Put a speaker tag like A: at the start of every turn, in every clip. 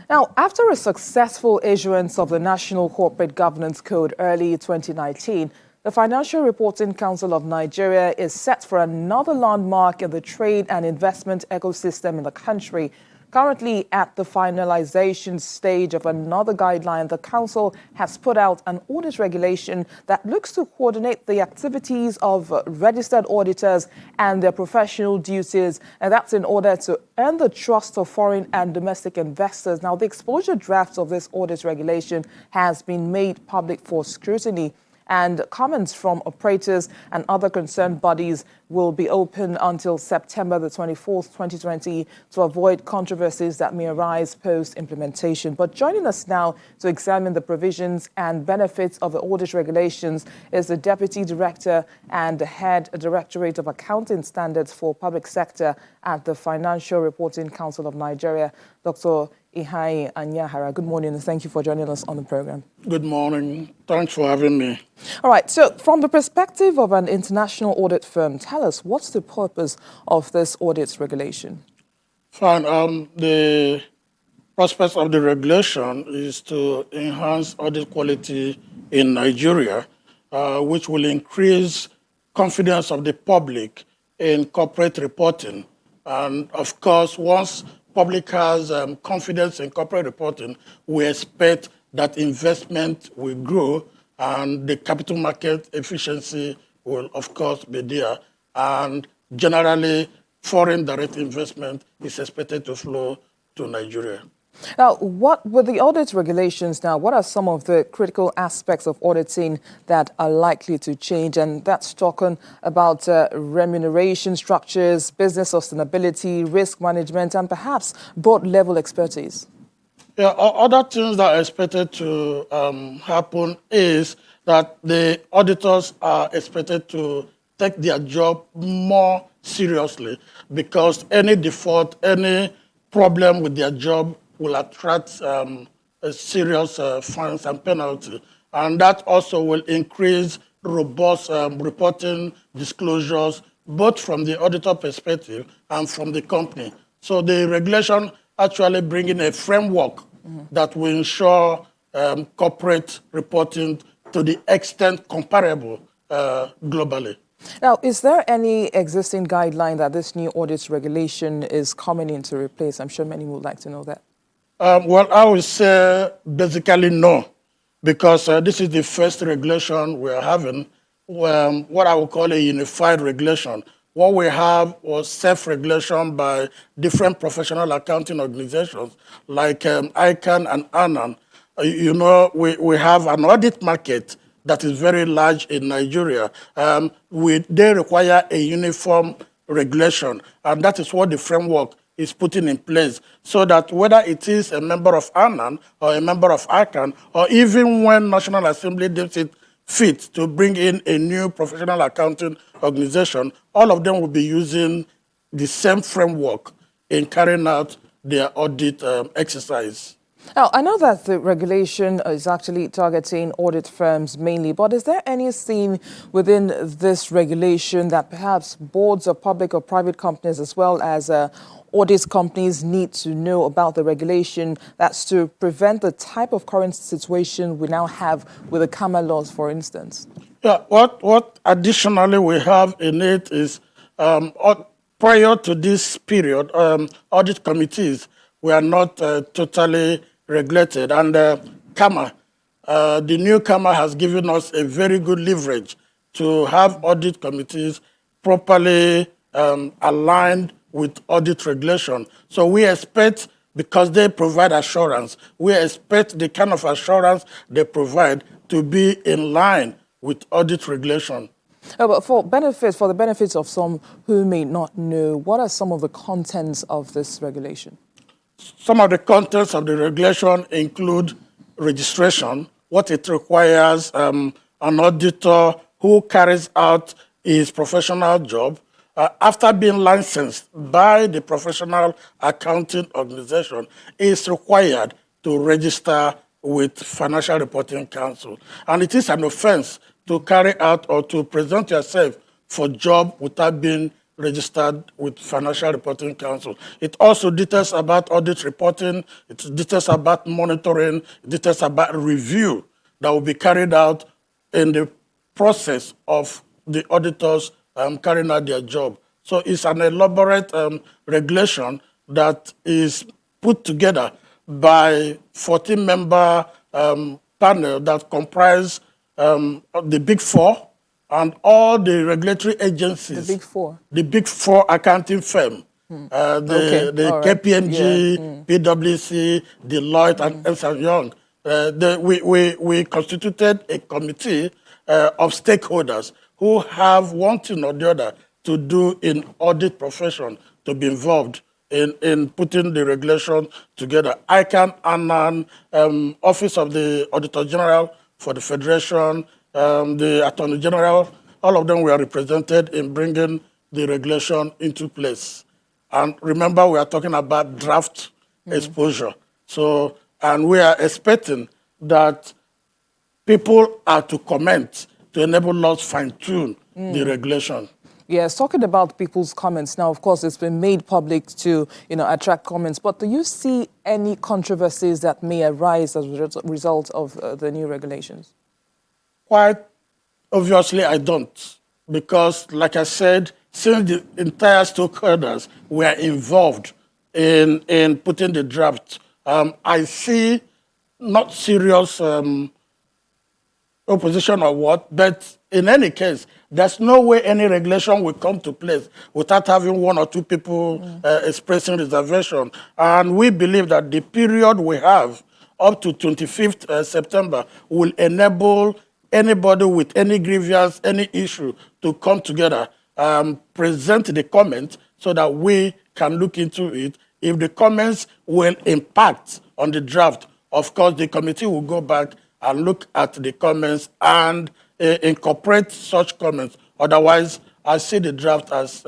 A: Now, after a successful issuance of the National Corporate Governance Code early 2019, the Financial Reporting Council of Nigeria is set for another landmark in the trade and investment ecosystem in the country. Currently at the finalization stage of another guideline, the Council has put out an audit regulation that looks to coordinate the activities of registered auditors and their professional duties, and that's in order to earn the trust of foreign and domestic investors. Now, the exposure draft of this audit regulation has been made public for scrutiny, and comments from operators and other concerned bodies will be open until September the 24th, 2020, to avoid controversies that may arise post-implementation. But joining us now to examine the provisions and benefits of the audit regulations is the Deputy Director and Head Directorate of Accounting Standards for Public Sector at the Financial Reporting Council of Nigeria, Dr. Ihai Anyahara. Good morning, and thank you for joining us on the program.
B: Good morning. Thanks for having me.
A: All right. So from the perspective of an international audit firm, tell us, what's the purpose of this audit regulation?
B: Fine. The prospect of the regulation is to enhance audit quality in Nigeria, which will increase confidence of the public in corporate reporting. And of course, once public has confidence in corporate reporting, we expect that investment will grow and the capital market efficiency will, of course, be there. And generally, foreign direct investment is expected to flow to Nigeria.
A: Now, with the audit regulations now, what are some of the critical aspects of auditing that are likely to change? And that's talking about remuneration structures, business sustainability, risk management, and perhaps board-level expertise.
B: Yeah, other things that are expected to happen is that the auditors are expected to take their job more seriously, because any default, any problem with their job will attract a serious fines and penalty. And that also will increase robust reporting disclosures, both from the auditor perspective and from the company. So the regulation actually bringing a framework that will ensure corporate reporting to the extent comparable globally.
A: Now, is there any existing guideline that this new audit regulation is coming in to replace? I'm sure many would like to know that.
B: Well, I would say basically no, because this is the first regulation we're having, what I would call a unified regulation. What we have was self-regulation by different professional accounting organizations like ICANN and ANAN. You know, we have an audit market that is very large in Nigeria. They require a uniform regulation, and that is what the framework is putting in place, so that whether it is a member of ANAN or a member of ICANN, or even when National Assembly deems it fit to bring in a new professional accounting organization, all of them will be using the same framework in carrying out their audit exercise.
A: Now, I know that the regulation is actually targeting audit firms mainly, but is there anything within this regulation that perhaps boards of public or private companies, as well as audit companies, need to know about the regulation that's to prevent the type of current situation we now have with the CAMA laws, for instance?
B: Yeah, what additionally we have in it is prior to this period, audit committees were not totally regulated. And CAMA, the new CAMA has given us a very good leverage to have audit committees properly aligned with audit regulation. So we expect, because they provide assurance, we expect the kind of assurance they provide to be in line with audit regulation.
A: But for the benefits of some who may not know, what are some of the contents of this regulation?
B: Some of the contents of the regulation include registration, what it requires an auditor who carries out his professional job after being licensed by the professional accounting organization is required to register with Financial Reporting Council. And it is an offense to carry out or to present yourself for job without being registered with Financial Reporting Council. It also details about audit reporting, it details about monitoring, it details about review that will be carried out in the process of the auditors carrying out their job. So it's an elaborate regulation that is put together by 14-member panel that comprise the Big Four and all the regulatory agencies.
A: The Big Four?
B: The Big Four accounting firm. The
A: right.
B: KPMG, PwC, Deloitte, and Ernst & Young. We constituted a committee of stakeholders who have one thing or the other to do in audit profession to be involved in putting the regulation together. ICANN, ANAN, Office of the Auditor General for the Federation, the Attorney General, all of them were represented in bringing the regulation into place. And remember, we are talking about draft exposure. So, and we are expecting that people are to comment to enable us fine-tune the regulation.
A: Yes, talking about people's comments now, of course, it's been made public to, attract comments. But do you see any controversies that may arise as a result of the new regulations?
B: Quite obviously, I don't, because, like I said, since the entire stakeholders were involved in putting the draft, I see not serious opposition or what, but in any case, there's no way any regulation will come to place without having one or two people expressing reservation. And we believe that the period we have up to 25th September will enable anybody with any grievance, any issue to come together, present the comments so that we can look into it. If the comments will impact on the draft, of course, the committee will go back and look at the comments and incorporate such comments. Otherwise, I see the draft as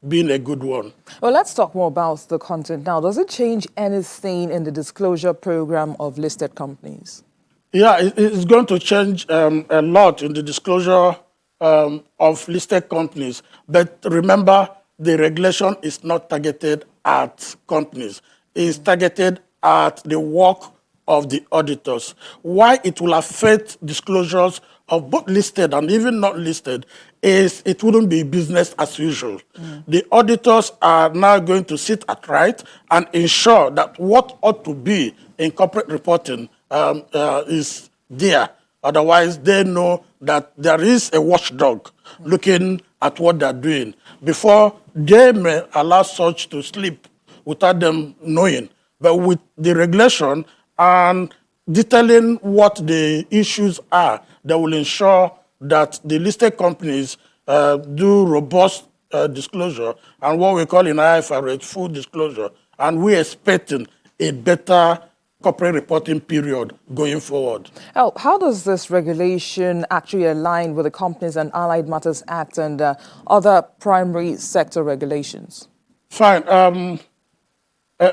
B: being a good one.
A: Well, let's talk more about the content now. Does it change anything in the disclosure program of listed companies?
B: Yeah, it's going to change a lot in the disclosure of listed companies. But remember, the regulation is not targeted at companies. It's targeted at the work of the auditors. Why it will affect disclosures of both listed and even not listed is it wouldn't be business as usual. The auditors are now going to sit upright and ensure that what ought to be in corporate reporting is there. Otherwise, they know that there is a watchdog looking at what they're doing before they may allow such to slip without them knowing. But with the regulation and detailing what the issues are, that will ensure that the listed companies do robust disclosure and what we call in IFRS full disclosure. And we're expecting a better corporate reporting period going forward.
A: How does this regulation actually align with the Companies and Allied Matters Act and other primary sector regulations?
B: Fine.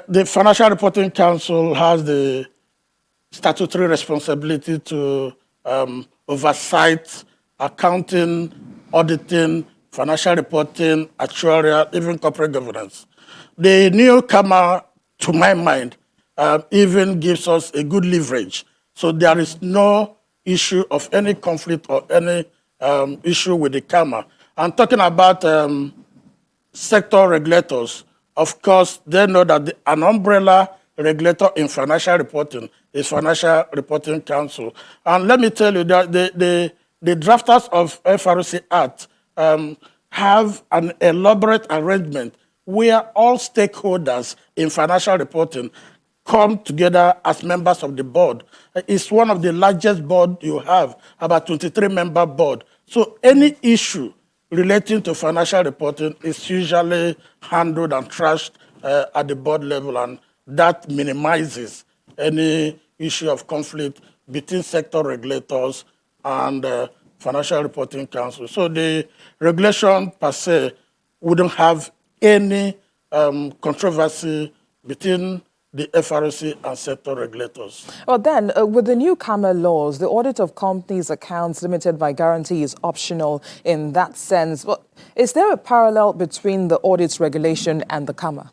B: The Financial Reporting Council has the statutory responsibility to oversight accounting, auditing, financial reporting, actuarial, even corporate governance. The newcomer, to my mind, even gives us a good leverage. So there is no issue of any conflict or any issue with the CAMA. And talking about sector regulators, of course, they know that an umbrella regulator in financial reporting is Financial Reporting Council. And let me tell you that the drafters of FRC Act have an elaborate arrangement where all stakeholders in financial reporting come together as members of the board. It's one of the largest boards you have, about 23-member board. So any issue relating to financial reporting is usually handled and trashed at the board level, and that minimizes any issue of conflict between sector regulators and Financial Reporting Council. So the regulation per se wouldn't have any controversy between the FRC and sector regulators.
A: Well, then, with the new CAMA laws, the audit of companies' accounts limited by guarantee is optional in that sense. But is there a parallel between the audits regulation and the CAMA?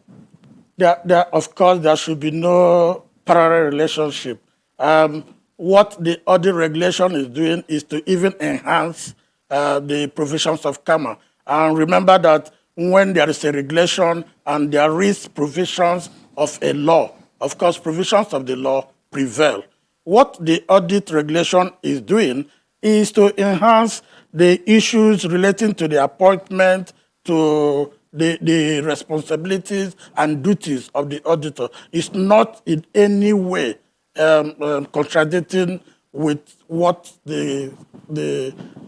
B: Of course, there should be no parallel relationship. What the audit regulation is doing is to even enhance the provisions of CAMA. And remember that when there is a regulation and there is provisions of a law, of course, provisions of the law prevail. What the audit regulation is doing is to enhance the issues relating to the appointment, to the responsibilities and duties of the auditor. It's not in any way contradicting with what the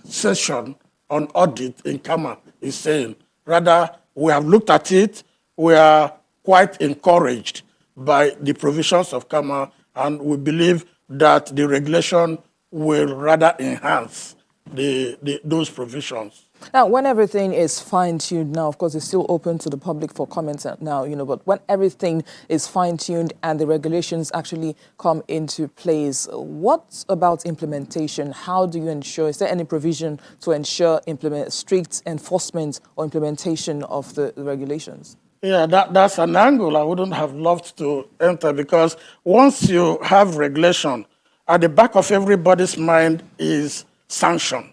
B: session on audit in CAMA is saying. Rather, we have looked at it. We are quite encouraged by the provisions of CAMA, and we believe that the regulation will rather enhance those provisions.
A: Now, when everything is fine-tuned now, of course, it's still open to the public for comments now, but when everything is fine-tuned and the regulations actually come into place, what about implementation? How do you ensure, is there any provision to ensure strict enforcement or implementation of the regulations?
B: Yeah, that's an angle I wouldn't have loved to enter, because once you have regulation, at the back of everybody's mind is sanction.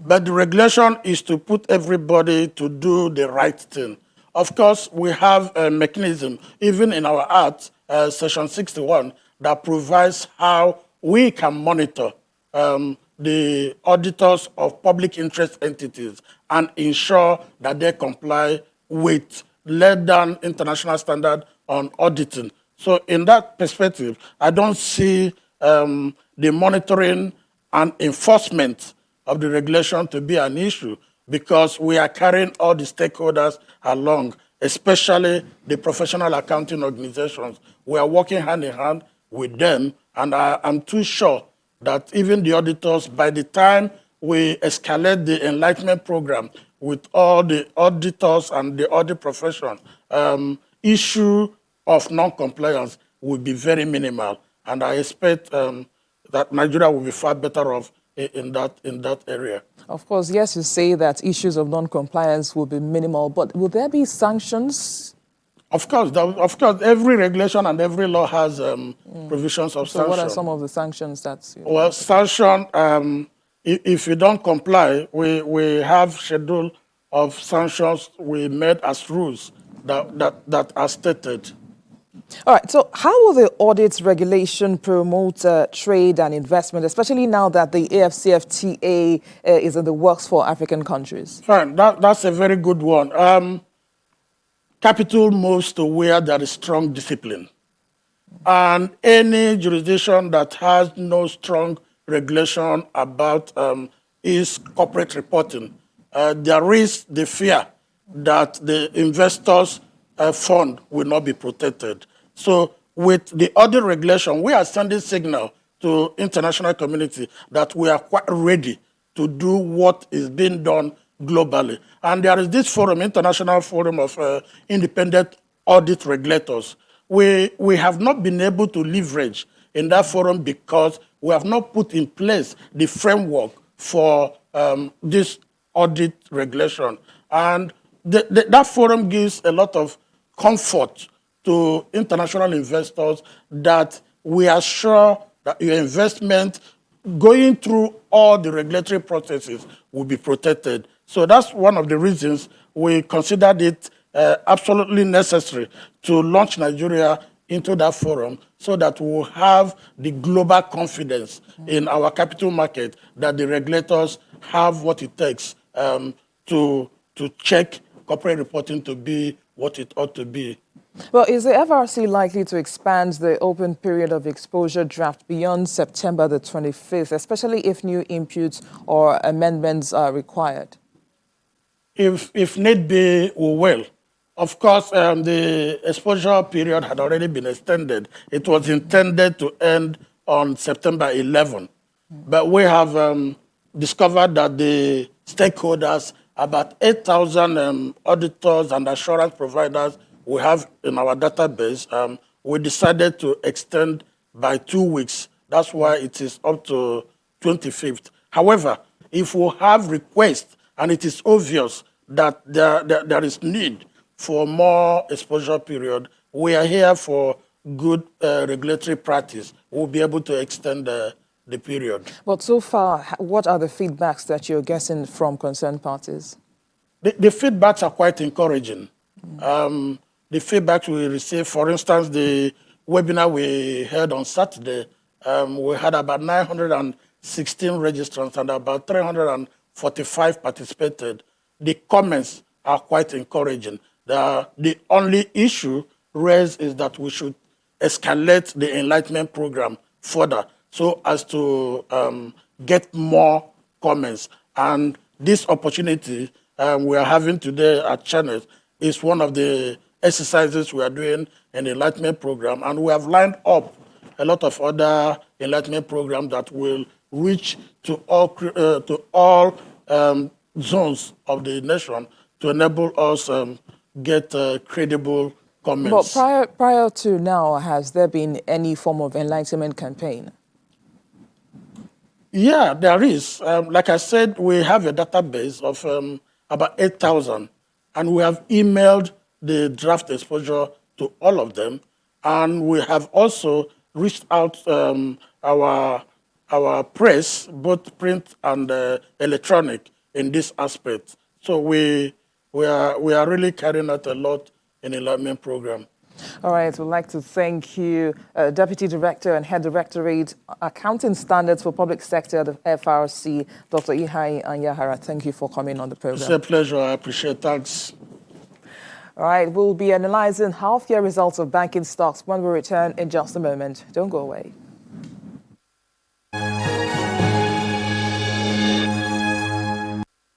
B: But the regulation is to put everybody to do the right thing. Of course, we have a mechanism, even in our Act, Section 61, that provides how we can monitor the auditors of public interest entities and ensure that they comply with laid down international standard on auditing. So in that perspective, I don't see the monitoring and enforcement of the regulation to be an issue, because we are carrying all the stakeholders along, especially the professional accounting organizations. We are working hand in hand with them, and I'm too sure that even the auditors, by the time we escalate the enlightenment program with all the auditors and the audit profession, issue of non-compliance will be very minimal. And I expect that Nigeria will be far better off in that area.
A: Of course, yes, you say that issues of non-compliance will be minimal, but will there be sanctions?
B: Of course, every regulation and every law has provisions of sanction.
A: So what are some of the sanctions that...
B: Well, sanction, if you don't comply, we have schedule of sanctions we made as rules that are stated.
A: All right, so how will the audit regulation promote trade and investment, especially now that the AFCFTA is in the works for African countries?
B: Fine, that's a very good one. Capital moves to where there is strong discipline. And any jurisdiction that has no strong regulation about its corporate reporting, there is the fear that the investors' fund will not be protected. So with the audit regulation, we are sending signal to international community that we are quite ready to do what is being done globally. And there is this forum, International Forum of Independent Audit Regulators. We have not been able to leverage in that forum because we have not put in place the framework for this audit regulation. And that forum gives a lot of comfort to international investors that we are sure that your investment going through all the regulatory processes will be protected. So that's one of the reasons we considered it absolutely necessary to launch Nigeria into that forum, so that we will have the global confidence in our capital market that the regulators have what it takes to check corporate reporting to be what it ought to be.
A: Well, is the FRC likely to expand the open period of exposure draft beyond September the 25th, especially if new inputs or amendments are required?
B: If need be, we will. Of course, the exposure period had already been extended. It was intended to end on September 11. But we have discovered that the stakeholders, about 8,000 auditors and assurance providers we have in our database, we decided to extend by 2 weeks. That's why it is up to 25th. However, if we have requests and it is obvious that there is need for more exposure period, we are here for good regulatory practice. We'll be able to extend the period.
A: But so far, what are the feedbacks that you're getting from concerned parties?
B: The feedbacks are quite encouraging. The feedback we received, for instance, the webinar we held on Saturday, we had about 916 registrants and about 345 participated. The comments are quite encouraging. The only issue raised is that we should escalate the enlightenment program further so as to get more comments. And this opportunity we are having today at Channel is one of the exercises we are doing in the enlightenment program. And we have lined up a lot of other enlightenment programs that will reach to all zones of the nation to enable us get credible comments.
A: But prior to now, has there been any form of enlightenment campaign?
B: Yeah, there is. Like I said, we have a database of about 8,000, and we have emailed the draft exposure to all of them, and we have also reached out our press, both print and electronic, in this aspect. So we are really carrying out a lot in the enlightenment program.
A: All right, we'd like to thank you, Deputy Director and Head Directorate, Accounting Standards for Public Sector at the FRC, Dr. Ihai Anyahara. Thank you for coming on the program.
B: It's a pleasure. I appreciate it. Thanks.
A: All right, we'll be analyzing half-year results of banking stocks when we return in just a moment. Don't go away.